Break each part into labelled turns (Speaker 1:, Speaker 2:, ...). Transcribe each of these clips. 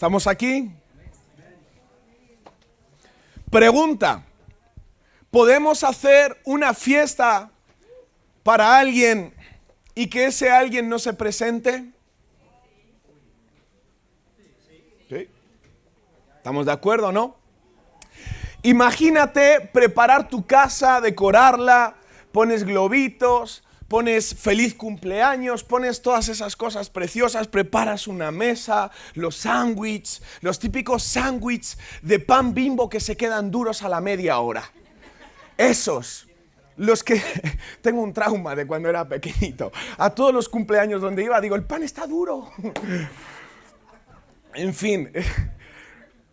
Speaker 1: ¿Estamos aquí? Pregunta: ¿podemos hacer una fiesta para alguien y que ese alguien no se presente? ¿Sí? ¿Estamos de acuerdo, no? Imagínate preparar tu casa, decorarla, pones globitos, pones feliz cumpleaños, pones todas esas cosas preciosas, preparas una mesa, los sándwiches, los típicos sándwiches de pan Bimbo que se quedan duros a la media hora. Esos, los que tengo un trauma de cuando era pequeñito. A todos los cumpleaños donde iba digo, el pan está duro. En fin,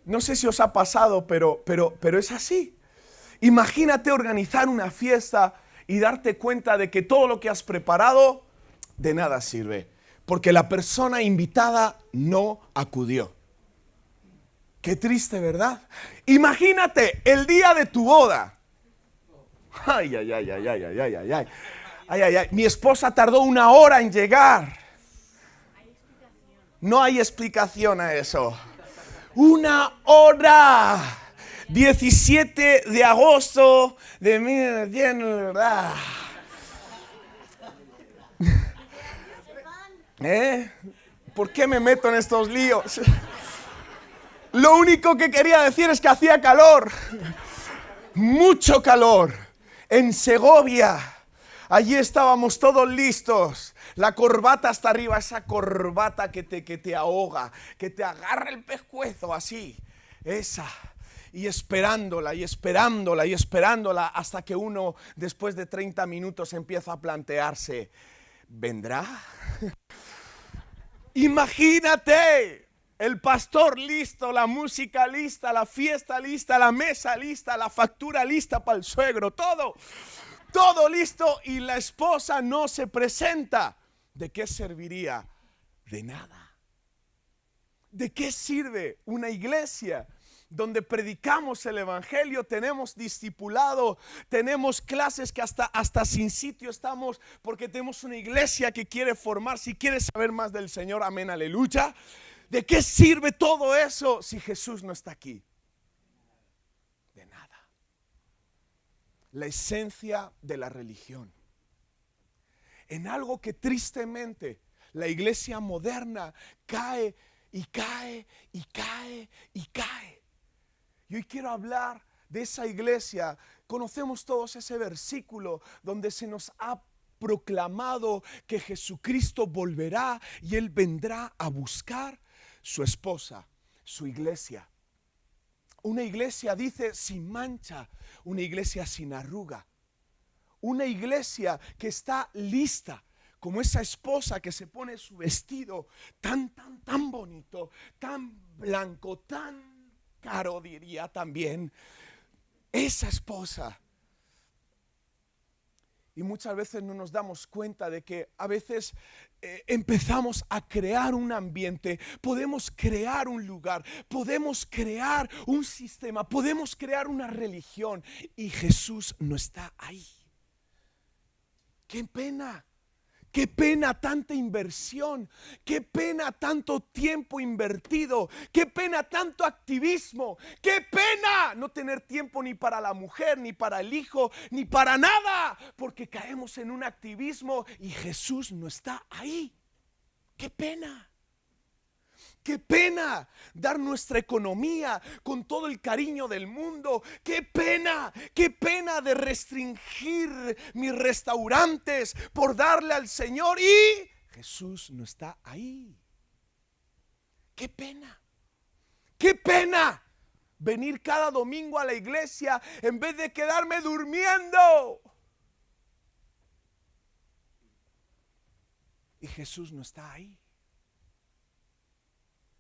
Speaker 1: no sé si os ha pasado, pero es así. Imagínate organizar una fiesta y darte cuenta de que todo lo que has preparado de nada sirve, porque la persona invitada no acudió. Qué triste, ¿verdad? Imagínate el día de tu boda. Ay, ay, ay, ay, ay, ay, ay, ay, ay. Ay, ay, ay. Mi esposa tardó 1 hora en llegar. No hay explicación a eso. 1 hora. 17 de agosto de 1900, ¿verdad? ¿Por qué me meto en estos líos? Lo único que quería decir es que hacía calor. Mucho calor. En Segovia. Allí estábamos todos listos. La corbata hasta arriba, esa corbata que te ahoga, que te agarra el pescuezo así. Esa. Y esperándola, y esperándola, y esperándola, hasta que uno, después de 30 minutos, empieza a plantearse, ¿vendrá? Imagínate, el pastor listo, la música lista, la fiesta lista, la mesa lista, la factura lista para el suegro, todo listo, y la esposa no se presenta. ¿De qué serviría? De nada. ¿De qué sirve una iglesia donde predicamos el evangelio, tenemos discipulado, tenemos clases que hasta sin sitio estamos, porque tenemos una iglesia que quiere formar? Si quieres saber más del Señor, amén, aleluya. ¿De qué sirve todo eso si Jesús no está aquí? De nada. La esencia de la religión, en algo que tristemente la iglesia moderna cae y cae y cae y cae. Y hoy quiero hablar de esa iglesia. Conocemos todos ese versículo donde se nos ha proclamado que Jesucristo volverá y Él vendrá a buscar su esposa, su iglesia. Una iglesia, dice, sin mancha, una iglesia sin arruga. Una iglesia que está lista, como esa esposa que se pone su vestido tan bonito, tan blanco, tan caro, diría también, esa esposa. Y muchas veces no nos damos cuenta de que a veces empezamos a crear un ambiente, podemos crear un lugar, podemos crear un sistema, podemos crear una religión, y Jesús no está ahí. ¡Qué pena! ¡Qué pena tanta inversión! ¡Qué pena tanto tiempo invertido! ¡Qué pena tanto activismo! ¡Qué pena no tener tiempo ni para la mujer, ni para el hijo, ni para nada! Porque caemos en un activismo y Jesús no está ahí. ¡Qué pena! ¡Qué pena dar nuestra economía con todo el cariño del mundo! ¡Qué pena! ¡Qué pena de restringir mis restaurantes por darle al Señor y Jesús no está ahí! ¡Qué pena! ¡Qué pena! Venir cada domingo a la iglesia en vez de quedarme durmiendo. Y Jesús no está ahí.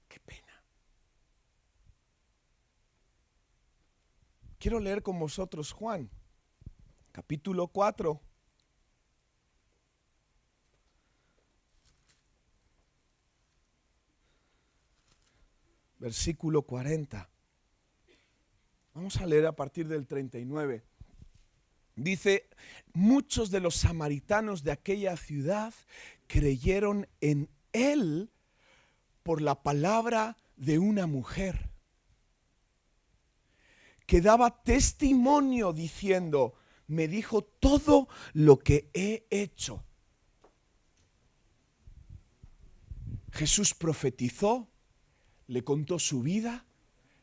Speaker 1: ¡Qué pena! Quiero leer con vosotros Juan, capítulo 4. Versículo 40. Vamos a leer a partir del 39. Dice, muchos de los samaritanos de aquella ciudad creyeron en él por la palabra de una mujer que daba testimonio diciendo, me dijo todo lo que he hecho. Jesús profetizó, le contó su vida.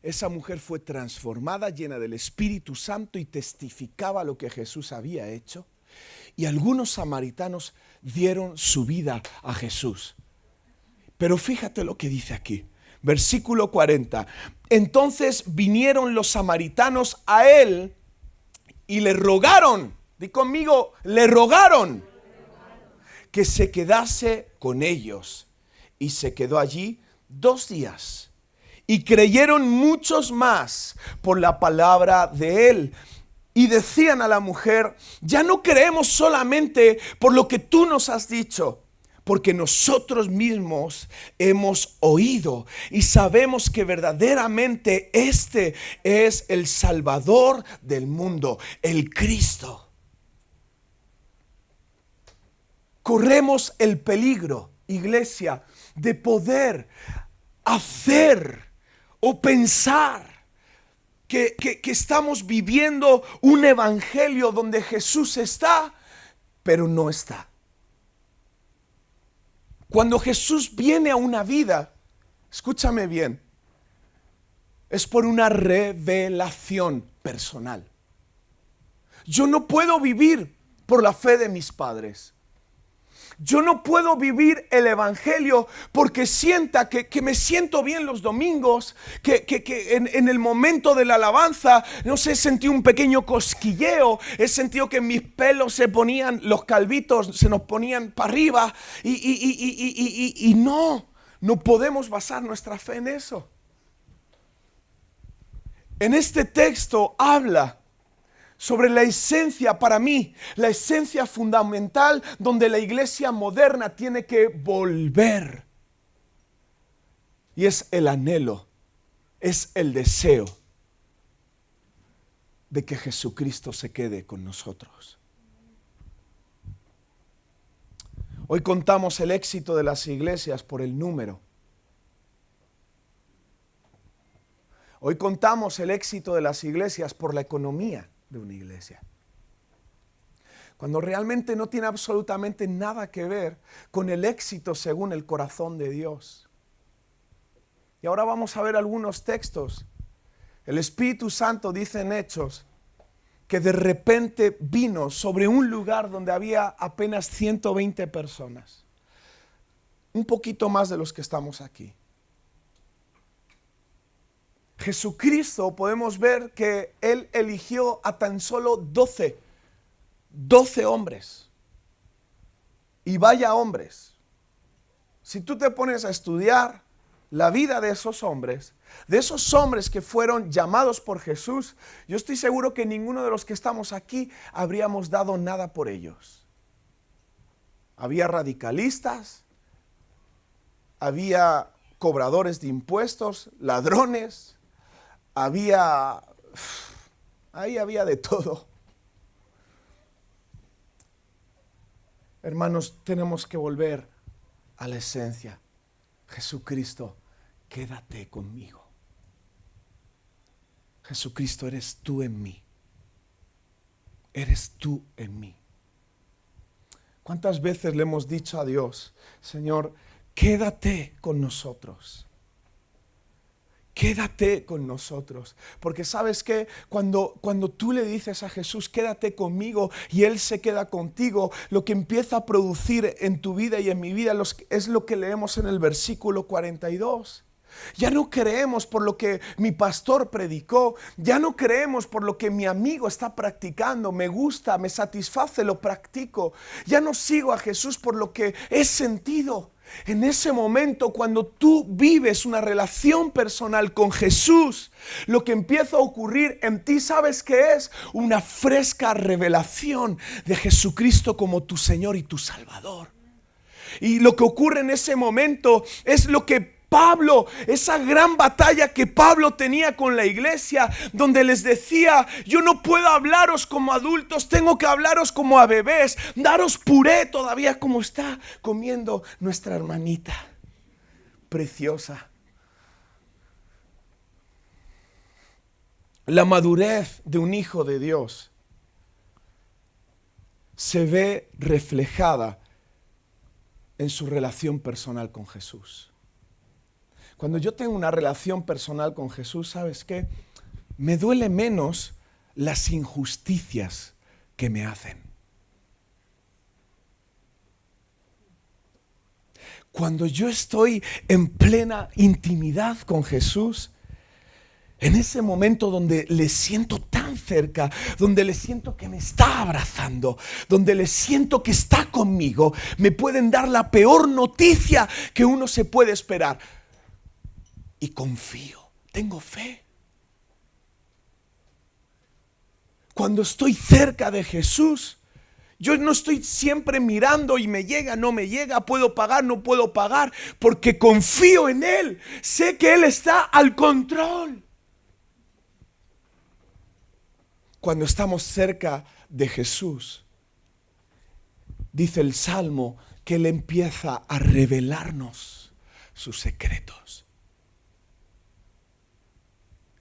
Speaker 1: Esa mujer fue transformada, llena del Espíritu Santo y testificaba lo que Jesús había hecho. Y algunos samaritanos dieron su vida a Jesús. Pero fíjate lo que dice aquí. Versículo 40. Entonces vinieron los samaritanos a él y le rogaron, di conmigo, le rogaron que se quedase con ellos. Y se quedó allí 2 días. Y creyeron muchos más por la palabra de él. Y decían a la mujer, ya no creemos solamente por lo que tú nos has dicho, porque nosotros mismos hemos oído y sabemos que verdaderamente este es el Salvador del mundo, el Cristo. Corremos el peligro, iglesia, de poder hacer o pensar que estamos viviendo un evangelio donde Jesús está, pero no está. Cuando Jesús viene a una vida, escúchame bien, es por una revelación personal. Yo no puedo vivir por la fe de mis padres. Yo no puedo vivir el evangelio porque sienta que me siento bien los domingos, que en el momento de la alabanza, no sé, sentí un pequeño cosquilleo, he sentido que mis pelos se ponían, los calvitos se nos ponían para arriba y no podemos basar nuestra fe en eso. En este texto habla sobre la esencia, para mí, la esencia fundamental donde la iglesia moderna tiene que volver. Y es el anhelo, es el deseo de que Jesucristo se quede con nosotros. Hoy contamos el éxito de las iglesias por el número. Hoy contamos el éxito de las iglesias por la economía de una iglesia, cuando realmente no tiene absolutamente nada que ver con el éxito según el corazón de Dios. Y ahora vamos a ver algunos textos. El Espíritu Santo dice en Hechos que de repente vino sobre un lugar donde había apenas 120 personas, un poquito más de los que estamos aquí. Jesucristo, podemos ver que Él eligió a tan solo 12 hombres. Y vaya hombres. Si tú te pones a estudiar la vida de esos hombres que fueron llamados por Jesús, yo estoy seguro que ninguno de los que estamos aquí habríamos dado nada por ellos. Había radicalistas, había cobradores de impuestos, ladrones, ahí había de todo. Hermanos, tenemos que volver a la esencia. Jesucristo, quédate conmigo. Jesucristo, eres tú en mí. Eres tú en mí. ¿Cuántas veces le hemos dicho a Dios, Señor, quédate con nosotros? Quédate con nosotros, porque sabes que cuando tú le dices a Jesús, quédate conmigo, y Él se queda contigo, lo que empieza a producir en tu vida y en mi vida es lo que leemos en el versículo 42. Ya no creemos por lo que mi pastor predicó, ya no creemos por lo que mi amigo está practicando, me gusta, me satisface, lo practico. Ya no sigo a Jesús por lo que he sentido. En ese momento, cuando tú vives una relación personal con Jesús, lo que empieza a ocurrir en ti, ¿sabes qué es? Una fresca revelación de Jesucristo como tu Señor y tu Salvador. Y lo que ocurre en ese momento es lo que Pablo, esa gran batalla que Pablo tenía con la iglesia, donde les decía, yo no puedo hablaros como adultos, tengo que hablaros como a bebés, daros puré todavía como está comiendo nuestra hermanita preciosa. La madurez de un hijo de Dios se ve reflejada en su relación personal con Jesús. Cuando yo tengo una relación personal con Jesús, ¿sabes qué? Me duele menos las injusticias que me hacen. Cuando yo estoy en plena intimidad con Jesús, en ese momento donde le siento tan cerca, donde le siento que me está abrazando, donde le siento que está conmigo, me pueden dar la peor noticia que uno se puede esperar. Y confío, tengo fe. Cuando estoy cerca de Jesús, yo no estoy siempre mirando y me llega, no me llega, puedo pagar, no puedo pagar, porque confío en Él. Sé que Él está al control. Cuando estamos cerca de Jesús, dice el Salmo que Él empieza a revelarnos sus secretos.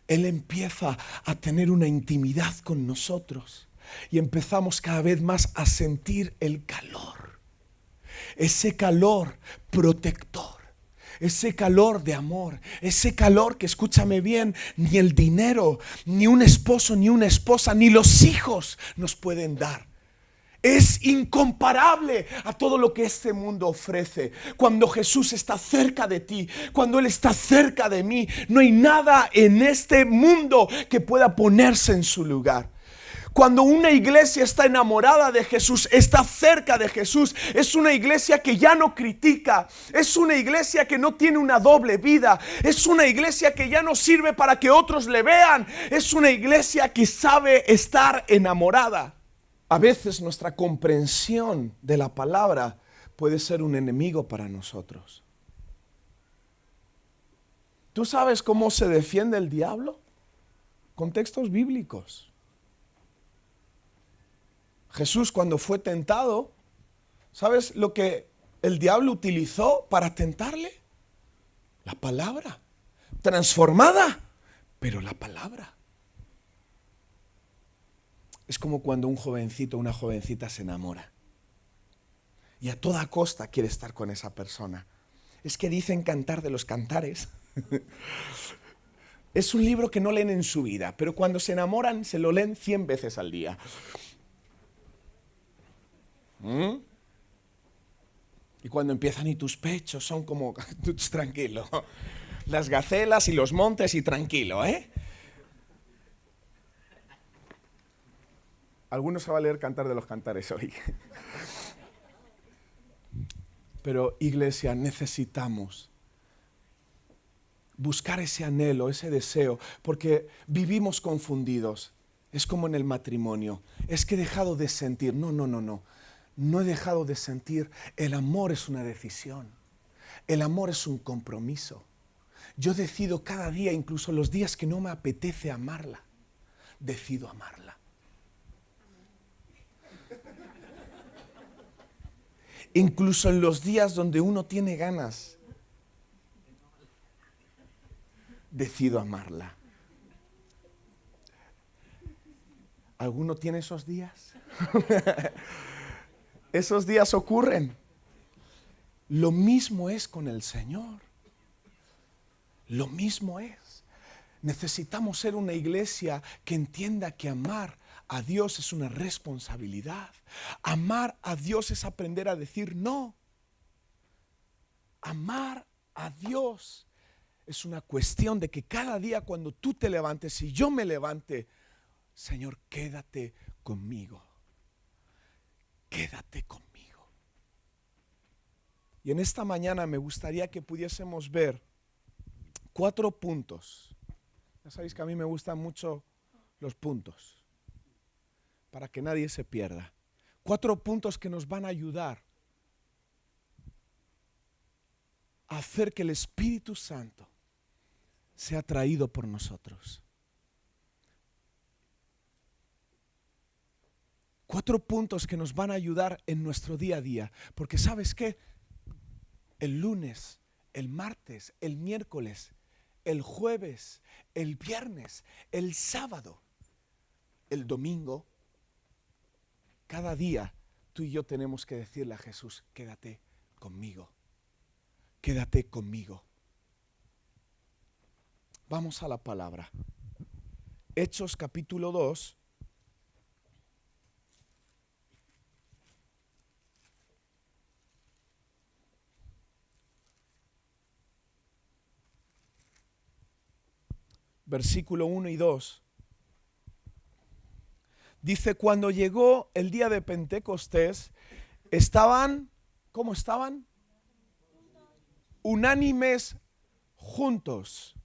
Speaker 1: Él empieza a tener una intimidad con nosotros y empezamos cada vez más a sentir el calor, ese calor protector, ese calor de amor, ese calor que, escúchame bien, ni el dinero, ni un esposo, ni una esposa, ni los hijos nos pueden dar. Es incomparable a todo lo que este mundo ofrece. Cuando Jesús está cerca de ti, cuando Él está cerca de mí, no hay nada en este mundo que pueda ponerse en su lugar. Cuando una iglesia está enamorada de Jesús, está cerca de Jesús, es una iglesia que ya no critica, es una iglesia que no tiene una doble vida, es una iglesia que ya no sirve para que otros le vean, es una iglesia que sabe estar enamorada. A veces nuestra comprensión de la palabra puede ser un enemigo para nosotros. ¿Tú sabes cómo se defiende el diablo? Con textos bíblicos. Jesús, cuando fue tentado, ¿sabes lo que el diablo utilizó para tentarle? La palabra. Transformada, pero la palabra. Es como cuando un jovencito o una jovencita se enamora y a toda costa quiere estar con esa persona. Es que dicen Cantar de los Cantares. Es un libro que no leen en su vida, pero cuando se enamoran se lo leen 100 veces al día. Y cuando empiezan y tus pechos son como, tranquilo, las gacelas y los montes y tranquilo, ¿eh? Algunos se va a leer Cantar de los Cantares hoy. Pero, iglesia, necesitamos buscar ese anhelo, ese deseo, porque vivimos confundidos. Es como en el matrimonio. Es que he dejado de sentir. No. No he dejado de sentir. El amor es una decisión. El amor es un compromiso. Yo decido cada día, incluso los días que no me apetece amarla, decido amarla. Incluso en los días donde uno tiene ganas, decido amarla. ¿Alguno tiene esos días? Esos días ocurren. Lo mismo es con el Señor. Lo mismo es. Necesitamos ser una iglesia que entienda que amar a Dios es una responsabilidad. Amar a Dios es aprender a decir no. Amar a Dios es una cuestión de que cada día cuando tú te levantes y yo me levante, Señor, quédate conmigo. Quédate conmigo. Y en esta mañana me gustaría que pudiésemos ver 4 puntos. Ya sabéis que a mí me gustan mucho los puntos, para que nadie se pierda. 4 puntos que nos van a ayudar a hacer que el Espíritu Santo sea traído por nosotros. 4 puntos que nos van a ayudar en nuestro día a día. Porque ¿sabes qué? El lunes, el martes, el miércoles el jueves, el viernes, el sábado, el domingo. Cada día tú y yo tenemos que decirle a Jesús, quédate conmigo, quédate conmigo. Vamos a la palabra. Hechos capítulo 2. Versículo 1 y 2. Dice, cuando llegó el día de Pentecostés, estaban, ¿cómo estaban? Unánimes juntos.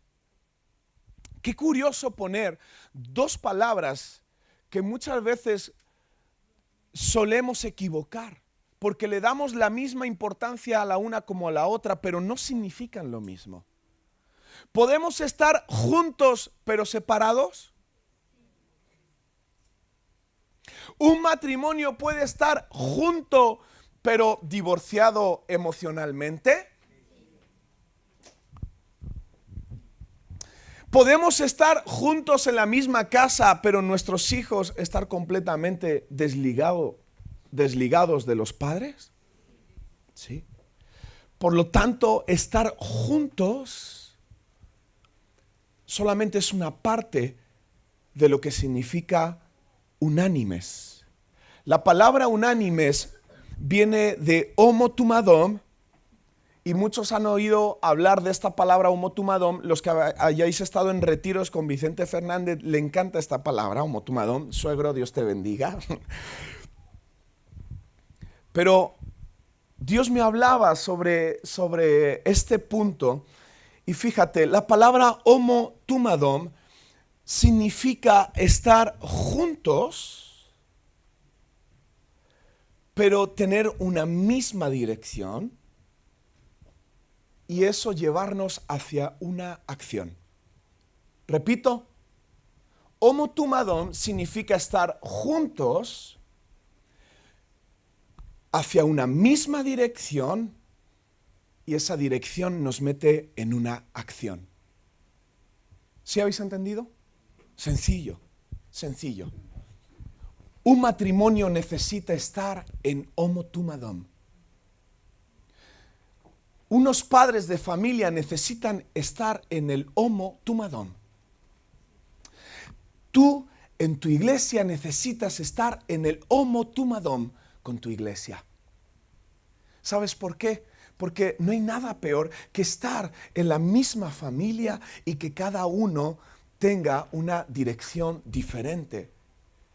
Speaker 1: Qué curioso poner dos palabras que muchas veces solemos equivocar, porque le damos la misma importancia a la una como a la otra, pero no significan lo mismo. ¿Podemos estar juntos pero separados? ¿Un matrimonio puede estar junto pero divorciado emocionalmente? ¿Podemos estar juntos en la misma casa pero nuestros hijos estar completamente desligados de los padres? Sí. Por lo tanto, estar juntos solamente es una parte de lo que significa unánimes. La palabra unánimes viene de homotumadom, y muchos han oído hablar de esta palabra homotumadom. Los que hayáis estado en retiros con Vicente Fernández, le encanta esta palabra, homotumadom. Suegro, Dios te bendiga. Pero Dios me hablaba sobre este punto, y fíjate, la palabra homotumadom significa estar juntos, pero tener una misma dirección, y eso llevarnos hacia una acción. Repito, homotumadom significa estar juntos hacia una misma dirección, y esa dirección nos mete en una acción. ¿Sí habéis entendido? Sencillo, sencillo. Un matrimonio necesita estar en homotumadom. Unos padres de familia necesitan estar en el homotumadom. Tú en tu iglesia necesitas estar en el homotumadom con tu iglesia. ¿Sabes por qué? Porque no hay nada peor que estar en la misma familia y que cada uno tenga una dirección diferente.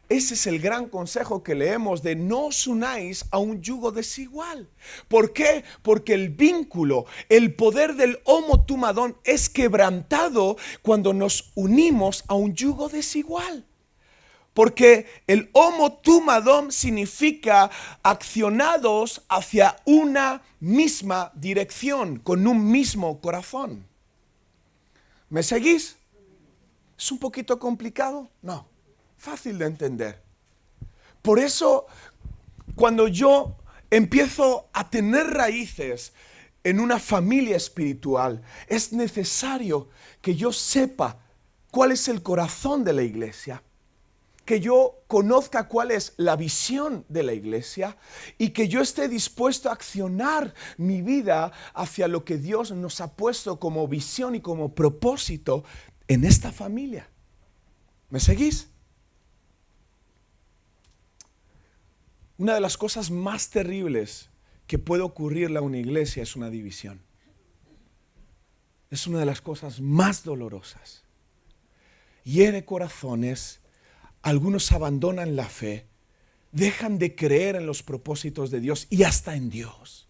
Speaker 1: Ese es el gran consejo que leemos de no os unáis a un yugo desigual. ¿Por qué? Porque el vínculo, el poder del homotumadom es quebrantado cuando nos unimos a un yugo desigual. Porque el homotumadom significa accionados hacia una misma dirección, con un mismo corazón. ¿Me seguís? ¿Es un poquito complicado? No. Fácil de entender. Por eso, cuando yo empiezo a tener raíces en una familia espiritual, es necesario que yo sepa cuál es el corazón de la iglesia, que yo conozca cuál es la visión de la iglesia y que yo esté dispuesto a accionar mi vida hacia lo que Dios nos ha puesto como visión y como propósito en esta familia. ¿Me seguís? Una de las cosas más terribles que puede ocurrirle a una iglesia es una división. Es una de las cosas más dolorosas. Hiere corazones, algunos abandonan la fe, dejan de creer en los propósitos de Dios y hasta en Dios.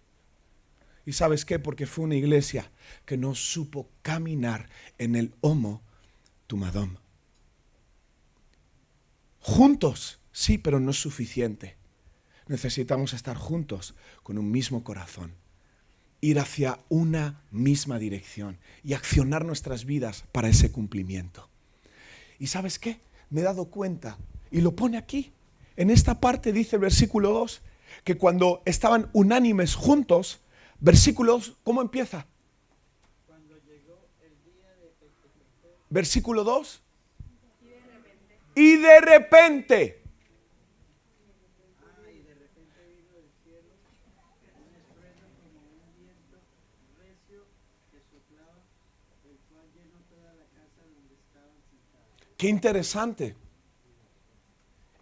Speaker 1: ¿Y sabes qué? Porque fue una iglesia que no supo caminar en el homotumadom. Juntos, sí, pero no es suficiente. Necesitamos estar juntos con un mismo corazón, ir hacia una misma dirección y accionar nuestras vidas para ese cumplimiento. ¿Y sabes qué? Me he dado cuenta, y lo pone aquí, en esta parte dice el versículo 2, que cuando estaban unánimes juntos, versículo 2, ¿cómo empieza?
Speaker 2: Cuando llegó el día de
Speaker 1: Versículo 2. Y de repente. Qué interesante.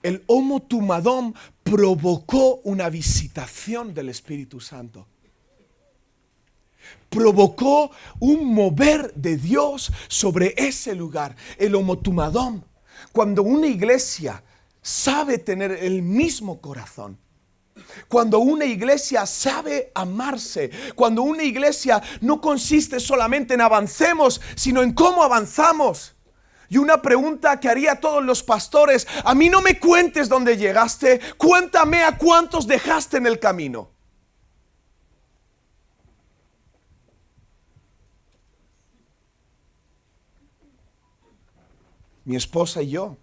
Speaker 1: El Homo Tumadom provocó una visitación del Espíritu Santo. Provocó un mover de Dios sobre ese lugar. El Homo Tumadom. Cuando una iglesia sabe tener el mismo corazón, cuando una iglesia sabe amarse, cuando una iglesia no consiste solamente en avancemos, sino en cómo avanzamos. Y una pregunta que haría a todos los pastores: a mí no me cuentes dónde llegaste, cuéntame a cuántos dejaste en el camino. Mi esposa y yo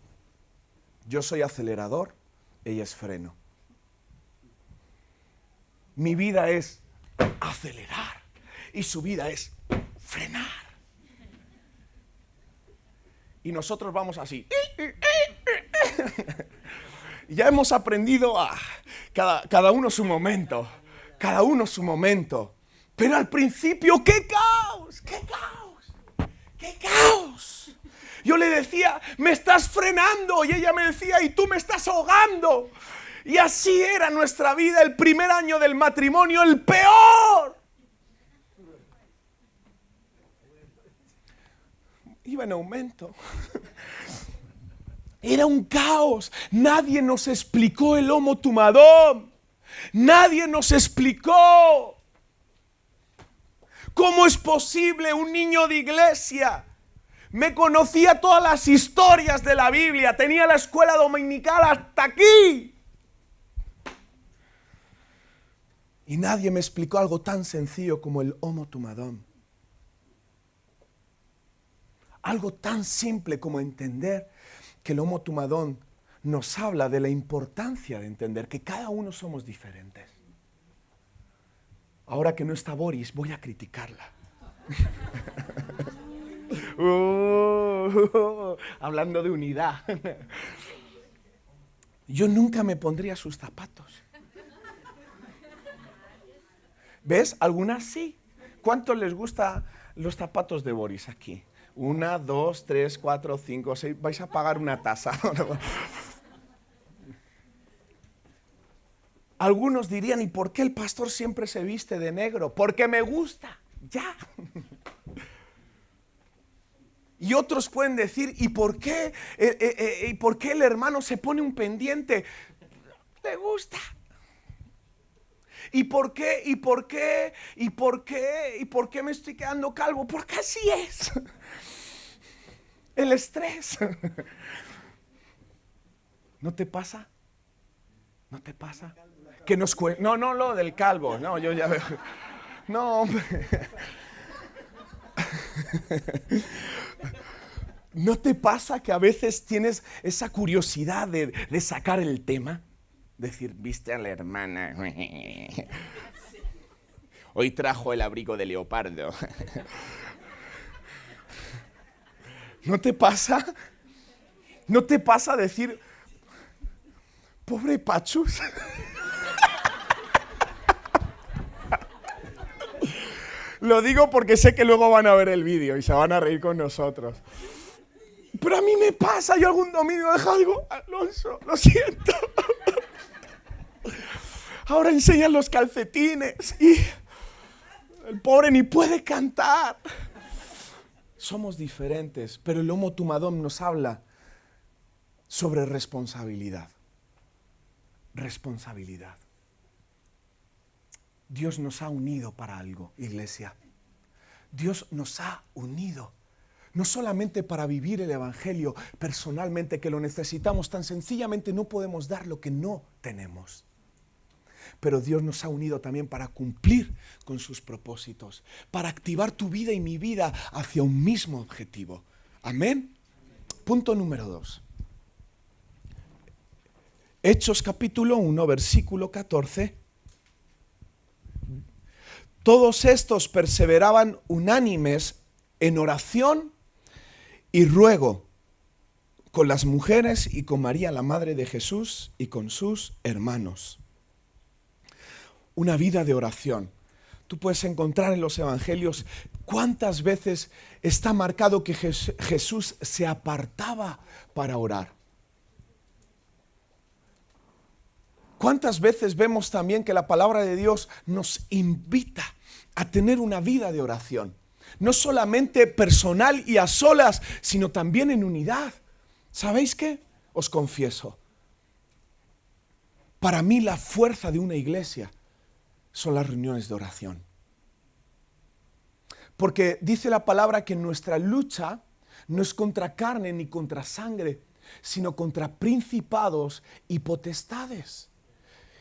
Speaker 1: soy acelerador, ella es freno. Mi vida es acelerar y su vida es frenar. Y nosotros vamos así. Ya hemos aprendido a cada uno su momento. Cada uno su momento. Pero al principio, ¡qué caos! ¡Qué caos! ¡Qué caos! Yo le decía: me estás frenando. Y ella me decía: y tú me estás ahogando. Y así era nuestra vida. El primer año del matrimonio, el peor. Iba en aumento. Era un caos. Nadie nos explicó el Homo Tumadom. Nadie nos explicó cómo es posible un niño de iglesia. Me conocía todas las historias de la Biblia. Tenía la escuela dominical hasta aquí. Y nadie me explicó algo tan sencillo como el Homo Tumadom. Algo tan simple como entender que el Homo Tumadom nos habla de la importancia de entender que cada uno somos diferentes. Ahora que no está Boris, voy a criticarla. Hablando de unidad. Yo nunca me pondría sus zapatos. ¿Ves? Algunas sí. ¿Cuántos les gustan los zapatos de Boris aquí? 1, 2, 3, 4, 5, 6. Vais a pagar una tasa. Algunos dirían: ¿y por qué el pastor siempre se viste de negro? Porque me gusta. Ya. Y otros pueden decir: ¿y por qué el hermano se pone un pendiente? Le gusta. ¿Y por qué me estoy quedando calvo? Porque así es. El estrés. ¿No te pasa? ¿No te pasa? Que nos no, lo del calvo. No, yo ya veo. No, hombre. ¿No te pasa que a veces tienes esa curiosidad de sacar el tema? Decir: ¿viste a la hermana? Hoy trajo el abrigo de leopardo. ¿No te pasa? ¿No te pasa decir: pobre Pachus? Lo digo porque sé que luego van a ver el vídeo y se van a reír con nosotros. Pero a mí me pasa. Yo algún domingo dejo algo: Alonso, lo siento. Ahora enseñan los calcetines y el pobre ni puede cantar. Somos diferentes, pero el Homo Tumadom nos habla sobre responsabilidad. Responsabilidad. Dios nos ha unido para algo, iglesia. Dios nos ha unido. No solamente para vivir el Evangelio personalmente, que lo necesitamos, tan sencillamente no podemos dar lo que no tenemos. Pero Dios nos ha unido también para cumplir con sus propósitos, para activar tu vida y mi vida hacia un mismo objetivo. Amén. Punto número 2. Hechos capítulo 1, versículo 14. Todos estos perseveraban unánimes en oración y ruego con las mujeres y con María, la madre de Jesús, y con sus hermanos. Una vida de oración. Tú puedes encontrar en los evangelios cuántas veces está marcado que Jesús se apartaba para orar. ¿Cuántas veces vemos también que la palabra de Dios nos invita a tener una vida de oración? No solamente personal y a solas, sino también en unidad. ¿Sabéis qué? Os confieso. Para mí la fuerza de una iglesia son las reuniones de oración. Porque dice la palabra que nuestra lucha no es contra carne ni contra sangre, sino contra principados y potestades.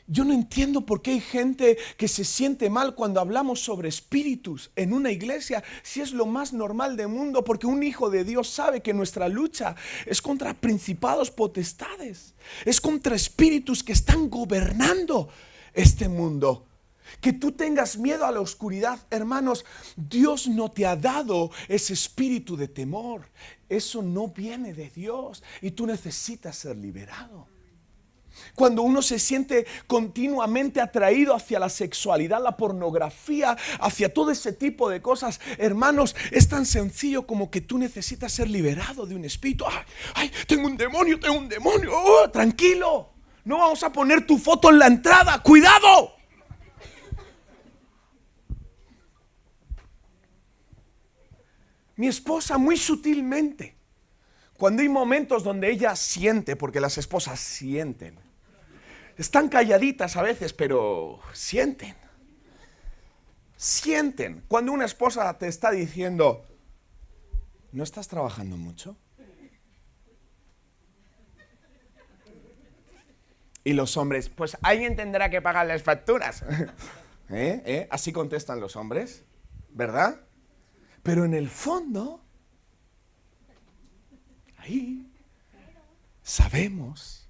Speaker 1: Yo no entiendo por qué hay gente que se siente mal cuando hablamos sobre espíritus en una iglesia, si es lo más normal del mundo, porque un hijo de Dios sabe que nuestra lucha es contra principados, potestades, es contra espíritus que están gobernando este mundo. Que tú tengas miedo a la oscuridad, hermanos, Dios no te ha dado ese espíritu de temor. Eso no viene de Dios y tú necesitas ser liberado. Cuando uno se siente continuamente atraído hacia la sexualidad, la pornografía, hacia todo ese tipo de cosas, hermanos, es tan sencillo como que tú necesitas ser liberado de un espíritu. ¡Ay, tengo un demonio! ¡Oh, tranquilo! No vamos a poner tu foto en la entrada. ¡Cuidado! Mi esposa muy sutilmente, cuando hay momentos donde ella siente, porque las esposas sienten, están calladitas a veces, pero sienten. Cuando una esposa te está diciendo, ¿no estás trabajando mucho? Y los hombres, pues alguien tendrá que pagar las facturas. Así contestan los hombres, ¿verdad? Pero en el fondo, ahí, sabemos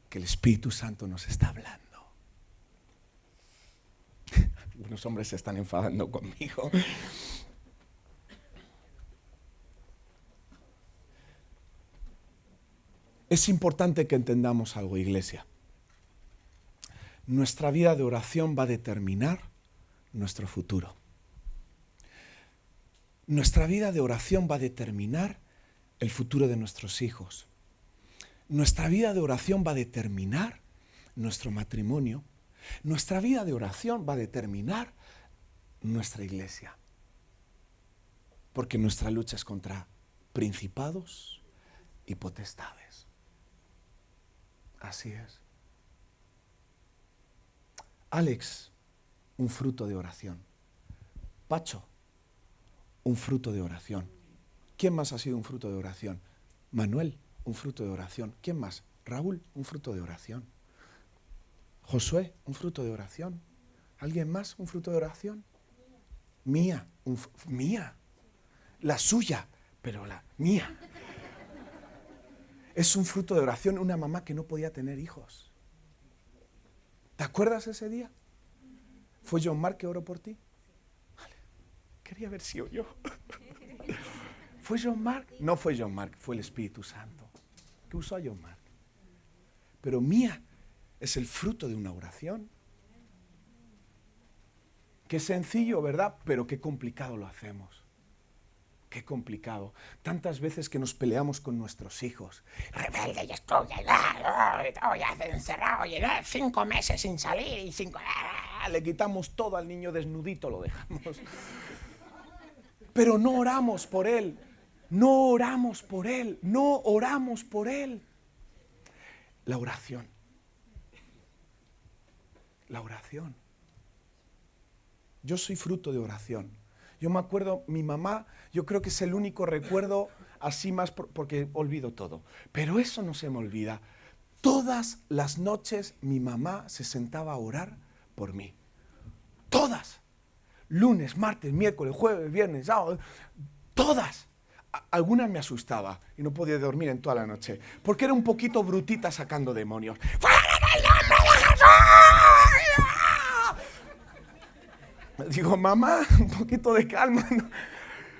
Speaker 1: que el Espíritu Santo nos está hablando. Algunos hombres se están enfadando conmigo. Es importante que entendamos algo, iglesia. Nuestra vida de oración va a determinar nuestro futuro. Nuestra vida de oración va a determinar el futuro de nuestros hijos. Nuestra vida de oración va a determinar nuestro matrimonio. Nuestra vida de oración va a determinar nuestra iglesia. Porque nuestra lucha es contra principados y potestades. Así es. Alex, un fruto de oración. Pacho, un fruto de oración. ¿Quién más ha sido un fruto de oración? Manuel, un fruto de oración. ¿Quién más? Raúl, un fruto de oración. Josué, un fruto de oración. ¿Alguien más? ¿Un fruto de oración? Mía, mía. La suya, pero la mía. Es un fruto de oración una mamá que no podía tener hijos. ¿Te acuerdas ese día? ¿Fue John Mark que oró por ti? Vale. Quería haber sido yo. ¿Fue John Mark? No fue John Mark, fue el Espíritu Santo que usó a John Mark. Pero mía es el fruto de una oración. Qué sencillo, ¿verdad? Pero qué complicado lo hacemos. Qué complicado. Tantas veces que nos peleamos con nuestros hijos. Rebelde, y estoy encerrado, 5 meses sin salir y le quitamos todo al niño desnudito, lo dejamos. Pero no oramos por él. No oramos por él. No oramos por él. La oración. La oración. Yo soy fruto de oración. Yo me acuerdo, mi mamá, yo creo que es el único recuerdo así más, porque olvido todo. Pero eso no se me olvida. Todas las noches mi mamá se sentaba a orar por mí. Todas. Lunes, martes, miércoles, jueves, viernes, sábado. Todas. Algunas me asustaba y no podía dormir en toda la noche. Porque era un poquito brutita sacando demonios. ¡Fuera del nombre de Jesús! Digo, mamá, un poquito de calma.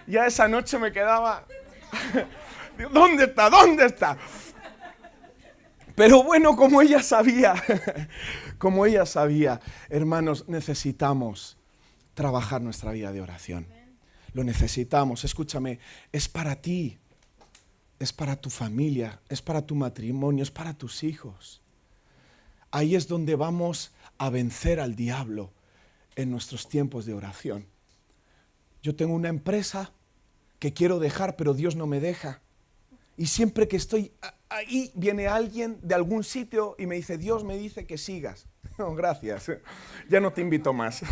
Speaker 1: Ya esa noche me quedaba ¿Dónde está? ¿Dónde está? Pero bueno, como ella sabía, hermanos, necesitamos trabajar nuestra vida de oración. Lo necesitamos, escúchame, es para ti, es para tu familia, es para tu matrimonio, es para tus hijos. Ahí es donde vamos a vencer al diablo en nuestros tiempos de oración. Yo tengo una empresa que quiero dejar, pero Dios no me deja. Y siempre que estoy ahí, viene alguien de algún sitio y me dice, Dios me dice que sigas. No, gracias, ya no te invito más.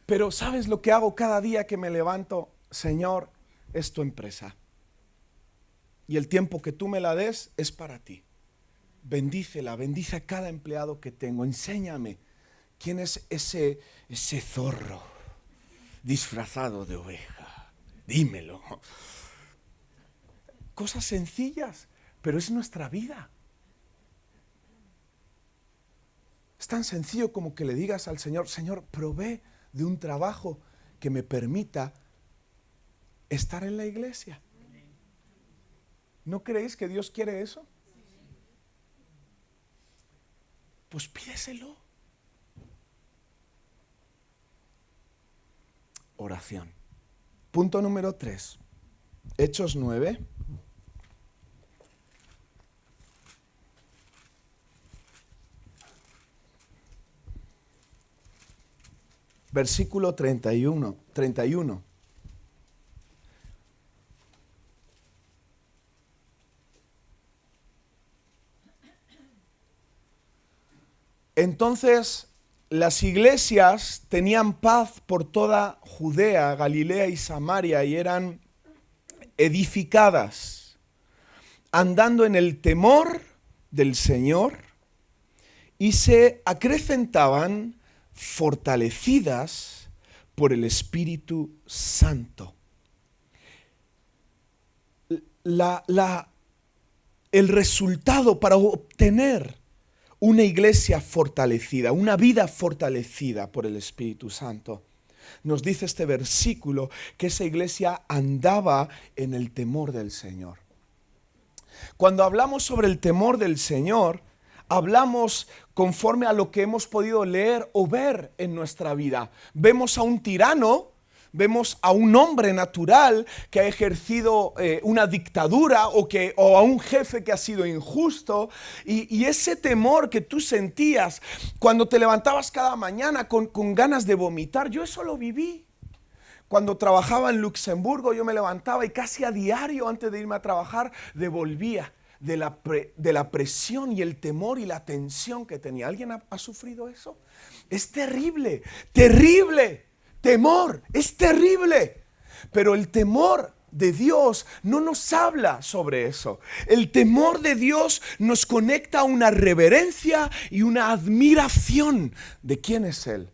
Speaker 1: Pero ¿sabes lo que hago cada día que me levanto? Señor, es tu empresa. Y el tiempo que tú me la des es para ti. Bendícela, bendice a cada empleado que tengo. Enséñame quién es ese zorro disfrazado de oveja. Dímelo. Cosas sencillas, pero es nuestra vida. Es tan sencillo como que le digas al Señor, Señor, provee de un trabajo que me permita estar en la iglesia. ¿No creéis que Dios quiere eso? Pues pídeselo. Oración. Punto número 3. Hechos 9. Versículo 31. Entonces, las iglesias tenían paz por toda Judea, Galilea y Samaria y eran edificadas, andando en el temor del Señor, y se acrecentaban fortalecidas por el Espíritu Santo. El resultado para obtener una iglesia fortalecida, una vida fortalecida por el Espíritu Santo, nos dice este versículo que esa iglesia andaba en el temor del Señor. Cuando hablamos sobre el temor del Señor, hablamos conforme a lo que hemos podido leer o ver en nuestra vida. Vemos a un tirano, vemos a un hombre natural que ha ejercido una dictadura o a un jefe que ha sido injusto, y ese temor que tú sentías cuando te levantabas cada mañana con ganas de vomitar, yo eso lo viví. Cuando trabajaba en Luxemburgo yo me levantaba y casi a diario antes de irme a trabajar devolvía de la presión y el temor y la tensión que tenía. ¿Alguien ha sufrido eso? Es terrible, terrible. Temor, es terrible. Pero el temor de Dios no nos habla sobre eso. El temor de Dios nos conecta a una reverencia y una admiración de quién es Él.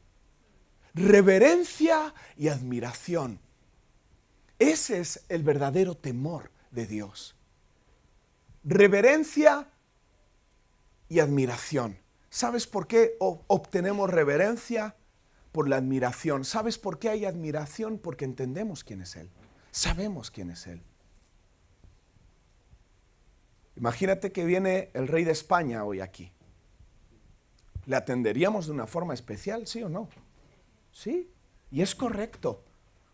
Speaker 1: Reverencia y admiración. Ese es el verdadero temor de Dios. Reverencia y admiración. ¿Sabes por qué obtenemos reverencia? Por la admiración. ¿Sabes por qué hay admiración? Porque entendemos quién es Él. Sabemos quién es Él. Imagínate que viene el rey de España hoy aquí. ¿Le atenderíamos de una forma especial, sí o no? Sí, y es correcto,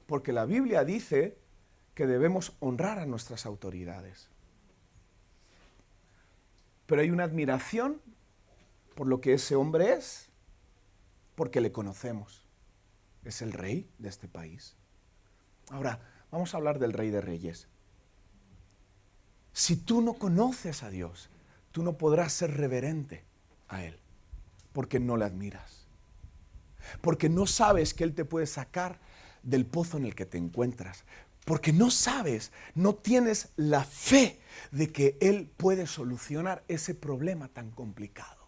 Speaker 1: porque la Biblia dice que debemos honrar a nuestras autoridades. Pero hay una admiración por lo que ese hombre es, porque le conocemos. Es el rey de este país. Ahora, vamos a hablar del Rey de Reyes. Si tú no conoces a Dios, tú no podrás ser reverente a Él, porque no le admiras. Porque no sabes que Él te puede sacar del pozo en el que te encuentras. Porque no sabes, no tienes la fe de que Él puede solucionar ese problema tan complicado.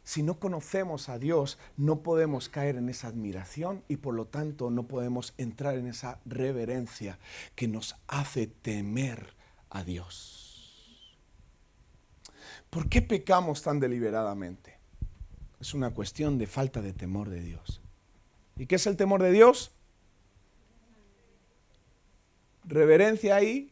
Speaker 1: Si no conocemos a Dios, no podemos caer en esa admiración y por lo tanto no podemos entrar en esa reverencia que nos hace temer a Dios. ¿Por qué pecamos tan deliberadamente? Es una cuestión de falta de temor de Dios. ¿Y qué es el temor de Dios? Reverencia ahí.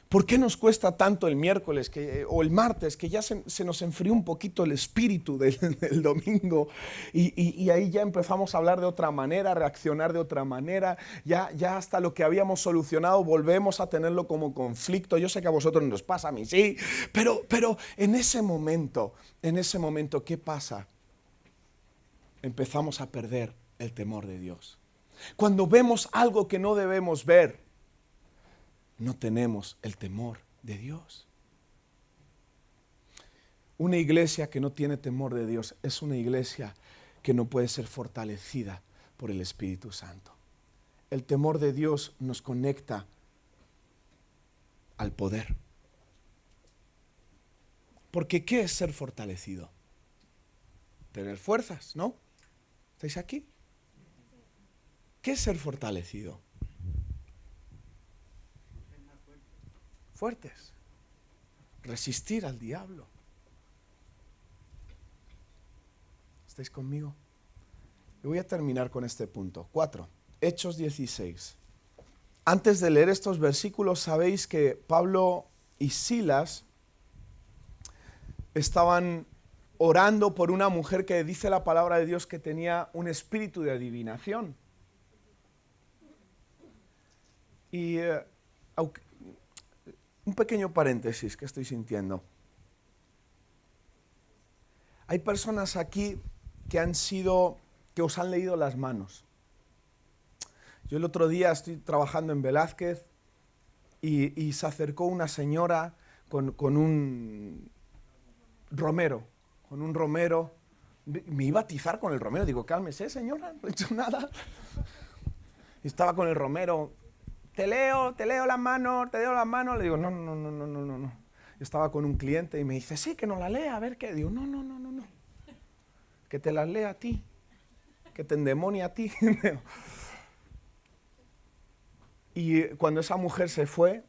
Speaker 1: ¿Por qué nos cuesta tanto el miércoles o el martes, que ya se nos enfrió un poquito el espíritu del domingo y ahí ya empezamos a hablar de otra manera, a reaccionar de otra manera, ya hasta lo que habíamos solucionado volvemos a tenerlo como conflicto? Yo sé que a vosotros nos pasa, a mí sí, pero en ese momento, ¿qué pasa? Empezamos a perder el temor de Dios. Cuando vemos algo que no debemos ver, no tenemos el temor de Dios. Una iglesia que no tiene temor de Dios es una iglesia que no puede ser fortalecida por el Espíritu Santo. El temor de Dios nos conecta al poder. Porque ¿qué es ser fortalecido? Tener fuerzas, ¿no? ¿Estáis aquí? ¿Qué es ser fortalecido? Fuertes. Resistir al diablo. ¿Estáis conmigo? Y voy a terminar con este punto. 4. Hechos 16. Antes de leer estos versículos, sabéis que Pablo y Silas estaban orando por una mujer que dice la palabra de Dios que tenía un espíritu de adivinación. Y un pequeño paréntesis que estoy sintiendo. Hay personas aquí que os han leído las manos. Yo el otro día estoy trabajando en Velázquez y se acercó una señora con un romero. Me iba a atizar con el romero. Digo, cálmese, señora, no he hecho nada. Y estaba con el romero. Te leo las manos. Le digo, no. Estaba con un cliente y me dice, sí, que nos la lea, a ver qué. Digo, no. Que te las lea a ti. Que te endemonie a ti. Y cuando esa mujer se fue,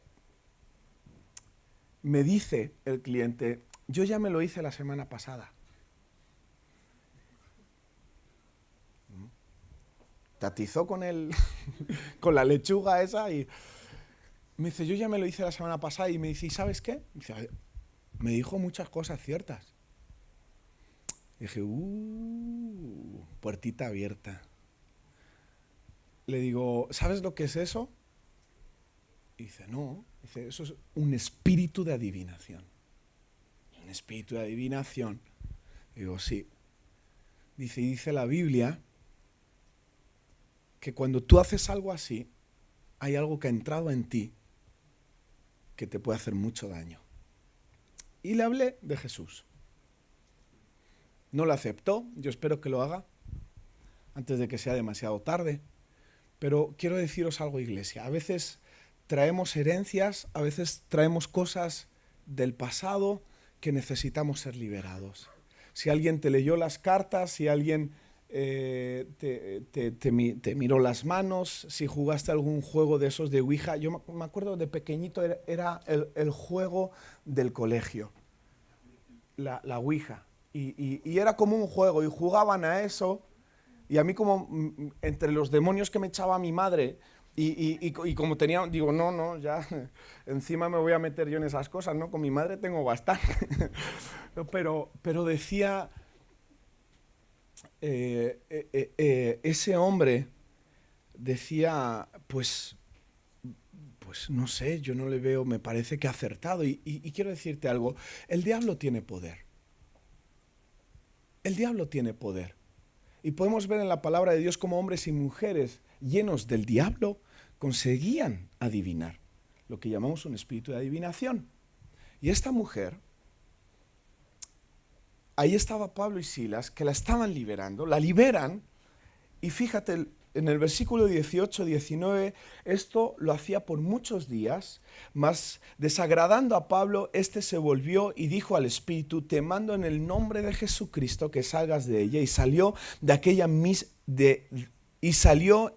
Speaker 1: me dice el cliente, yo ya me lo hice la semana pasada. Te atizó con la lechuga esa y me dice, yo ya me lo hice la semana pasada. Y me dice, ¿y sabes qué? Me dijo muchas cosas ciertas. Y dije, puertita abierta. Le digo, ¿sabes lo que es eso? Y dice, no. Dice, eso es un espíritu de adivinación. Un espíritu de adivinación. Digo, sí. Dice la Biblia que cuando tú haces algo así, hay algo que ha entrado en ti que te puede hacer mucho daño. Y le hablé de Jesús. No lo aceptó, yo espero que lo haga antes de que sea demasiado tarde. Pero quiero deciros algo, iglesia. A veces traemos herencias, a veces traemos cosas del pasado que necesitamos ser liberados. Si alguien te leyó las cartas, si alguien te miró las manos, si jugaste algún juego de esos de Ouija. Yo me acuerdo de pequeñito, era el juego del colegio, la Ouija. Y era como un juego, y jugaban a eso, y a mí como entre los demonios que me echaba mi madre, y como tenía, digo, no, ya, encima me voy a meter yo en esas cosas, ¿no? Con mi madre tengo bastante. pero decía, ese hombre decía, pues no sé, yo no le veo, me parece que ha acertado. Y quiero decirte algo, el diablo tiene poder. El diablo tiene poder. Y podemos ver en la palabra de Dios cómo hombres y mujeres llenos del diablo conseguían adivinar, lo que llamamos un espíritu de adivinación. Y esta mujer, ahí estaba Pablo y Silas, que la estaban liberando, la liberan, y fíjate, en el versículo 18, 19, esto lo hacía por muchos días, mas desagradando a Pablo, este se volvió y dijo al espíritu, te mando en el nombre de Jesucristo que salgas de ella, y salió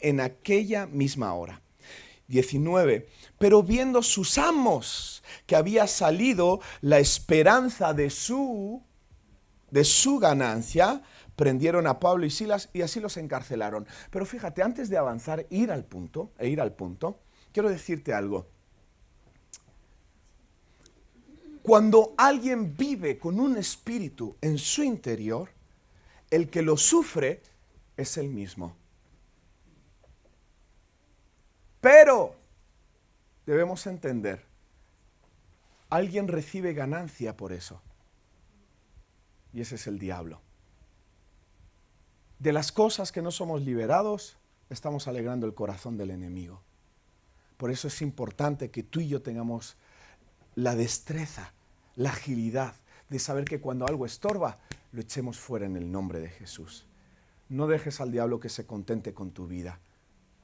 Speaker 1: en aquella misma hora. 19. Pero viendo sus amos que había salido la esperanza de su ganancia, prendieron a Pablo y Silas y así los encarcelaron. Pero fíjate, antes de avanzar e ir al punto, quiero decirte algo. Cuando alguien vive con un espíritu en su interior, el que lo sufre es él mismo. Pero debemos entender, alguien recibe ganancia por eso. Y ese es el diablo. De las cosas que no somos liberados, estamos alegrando el corazón del enemigo. Por eso es importante que tú y yo tengamos la destreza, la agilidad de saber que cuando algo estorba, lo echemos fuera en el nombre de Jesús. No dejes al diablo que se contente con tu vida.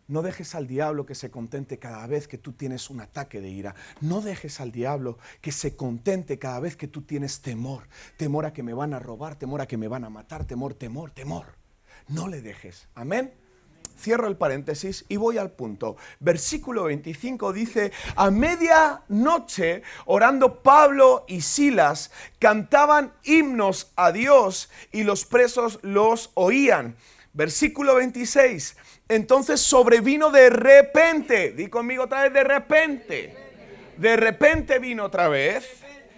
Speaker 1: No dejes al diablo que se contente cada vez que tú tienes un ataque de ira. No dejes al diablo que se contente cada vez que tú tienes temor. Temor a que me van a robar, temor a que me van a matar, temor. No le dejes. Amén. Cierro el paréntesis y voy al punto. Versículo 25 dice: a medianoche, orando Pablo y Silas, cantaban himnos a Dios y los presos los oían. Versículo 26. Entonces sobrevino de repente. Di conmigo otra vez, de repente. De repente vino otra vez.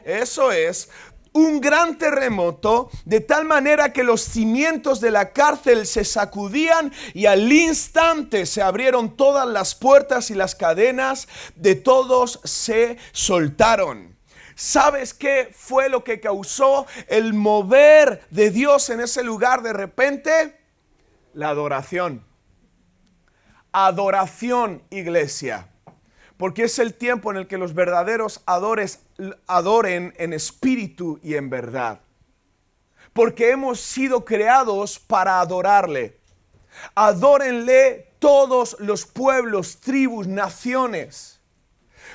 Speaker 1: Eso es. Un gran terremoto, de tal manera que los cimientos de la cárcel se sacudían y al instante se abrieron todas las puertas y las cadenas de todos se soltaron. ¿Sabes qué fue lo que causó el mover de Dios en ese lugar de repente? La adoración. Adoración, iglesia. Porque es el tiempo en el que los verdaderos adoren en espíritu y en verdad. Porque hemos sido creados para adorarle. Adórenle todos los pueblos, tribus, naciones.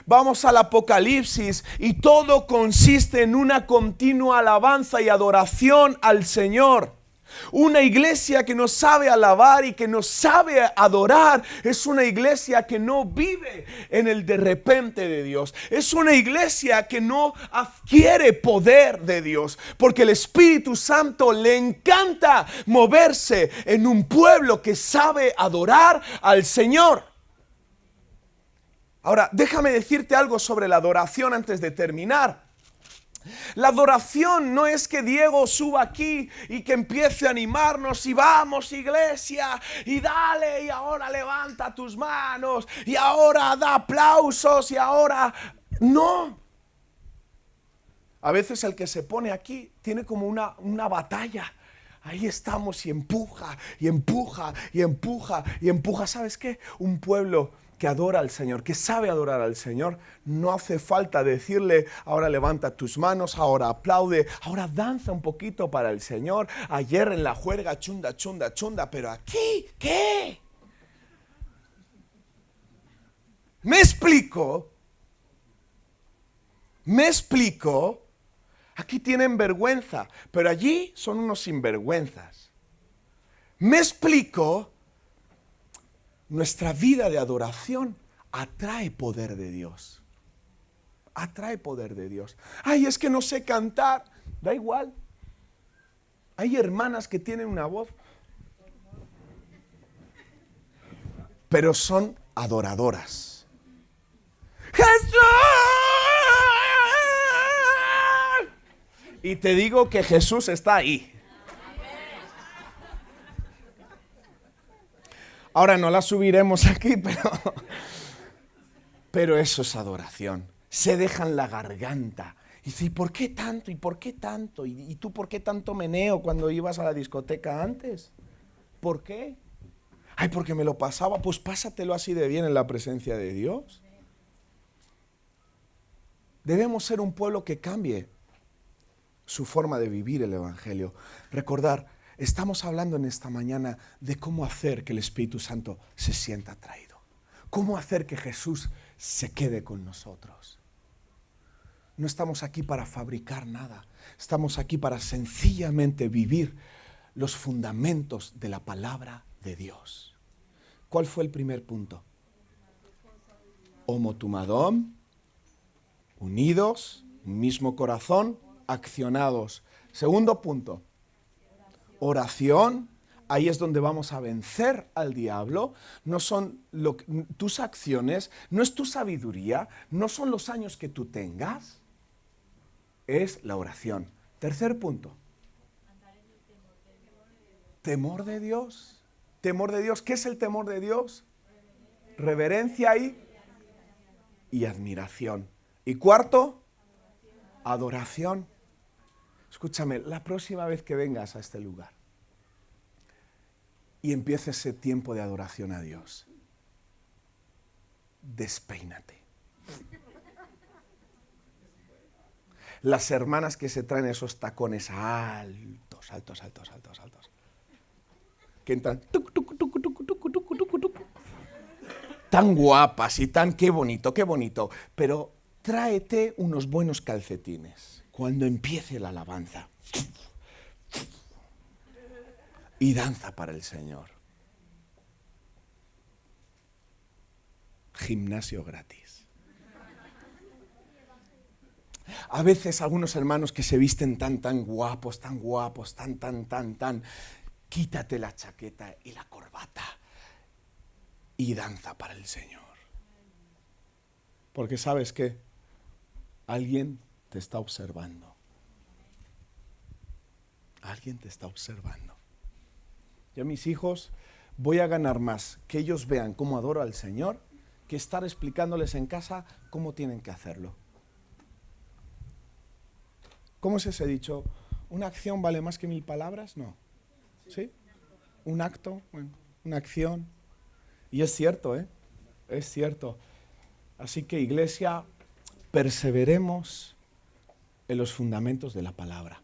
Speaker 1: Vamos al Apocalipsis y todo consiste en una continua alabanza y adoración al Señor. Una iglesia que no sabe alabar y que no sabe adorar es una iglesia que no vive en el de repente de Dios. Es una iglesia que no adquiere poder de Dios, porque el Espíritu Santo le encanta moverse en un pueblo que sabe adorar al Señor. Ahora, déjame decirte algo sobre la adoración antes de terminar. La adoración no es que Diego suba aquí y que empiece a animarnos y vamos, iglesia, y dale, y ahora levanta tus manos, y ahora da aplausos, y ahora... No. A veces el que se pone aquí tiene como una batalla. Ahí estamos y empuja, y empuja, y empuja, y empuja. ¿Sabes qué? Un pueblo que adora al Señor, que sabe adorar al Señor, no hace falta decirle, ahora levanta tus manos, ahora aplaude, ahora danza un poquito para el Señor. Ayer en la juerga, chunda, chunda, chunda, pero aquí, ¿qué? ¿Me explico? Aquí tienen vergüenza, pero allí son unos sinvergüenzas. ¿Me explico? Nuestra vida de adoración atrae poder de Dios. Atrae poder de Dios. Ay, es que no sé cantar. Da igual. Hay hermanas que tienen una voz, pero son adoradoras. ¡Jesús! Y te digo que Jesús está ahí. Ahora no la subiremos aquí, pero eso es adoración. Se dejan la garganta. Y dice, ¿y por qué tanto? ¿Y por qué tanto? ¿Y tú por qué tanto meneo cuando ibas a la discoteca antes? ¿Por qué? Ay, porque me lo pasaba. Pues pásatelo así de bien en la presencia de Dios. Debemos ser un pueblo que cambie su forma de vivir el Evangelio. Recordar, estamos hablando en esta mañana de cómo hacer que el Espíritu Santo se sienta atraído. Cómo hacer que Jesús se quede con nosotros. No estamos aquí para fabricar nada. Estamos aquí para sencillamente vivir los fundamentos de la palabra de Dios. ¿Cuál fue el primer punto? Homotumadón, unidos, mismo corazón, accionados. Segundo punto, oración. Ahí es donde vamos a vencer al diablo. No son tus acciones, no es tu sabiduría, no son los años que tú tengas. Es la oración. Tercer punto. Temor de Dios. Temor de Dios. ¿Qué es el temor de Dios? Reverencia y admiración. Y cuarto, adoración. Escúchame, la próxima vez que vengas a este lugar y empiece ese tiempo de adoración a Dios, despeínate. Las hermanas que se traen esos tacones altos, altos, altos, altos, altos, que entran tan guapas y tan qué bonito, pero tráete unos buenos calcetines cuando empiece la alabanza y danza para el Señor. Gimnasio gratis. A veces algunos hermanos que se visten tan guapos, tan, quítate la chaqueta y la corbata y danza para el Señor. Porque ¿sabes qué? Alguien te está observando. Alguien te está observando. Yo a mis hijos voy a ganar más que ellos vean cómo adoro al Señor que estar explicándoles en casa cómo tienen que hacerlo. ¿Cómo es ese dicho? ¿Una acción vale más que 1000 palabras? No. ¿Sí? Un acto, bueno, una acción. Y es cierto, ¿eh? Es cierto. Así que, iglesia, perseveremos en los fundamentos de la palabra,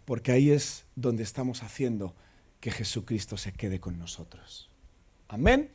Speaker 1: porque ahí es donde estamos haciendo que Jesucristo se quede con nosotros. Amén.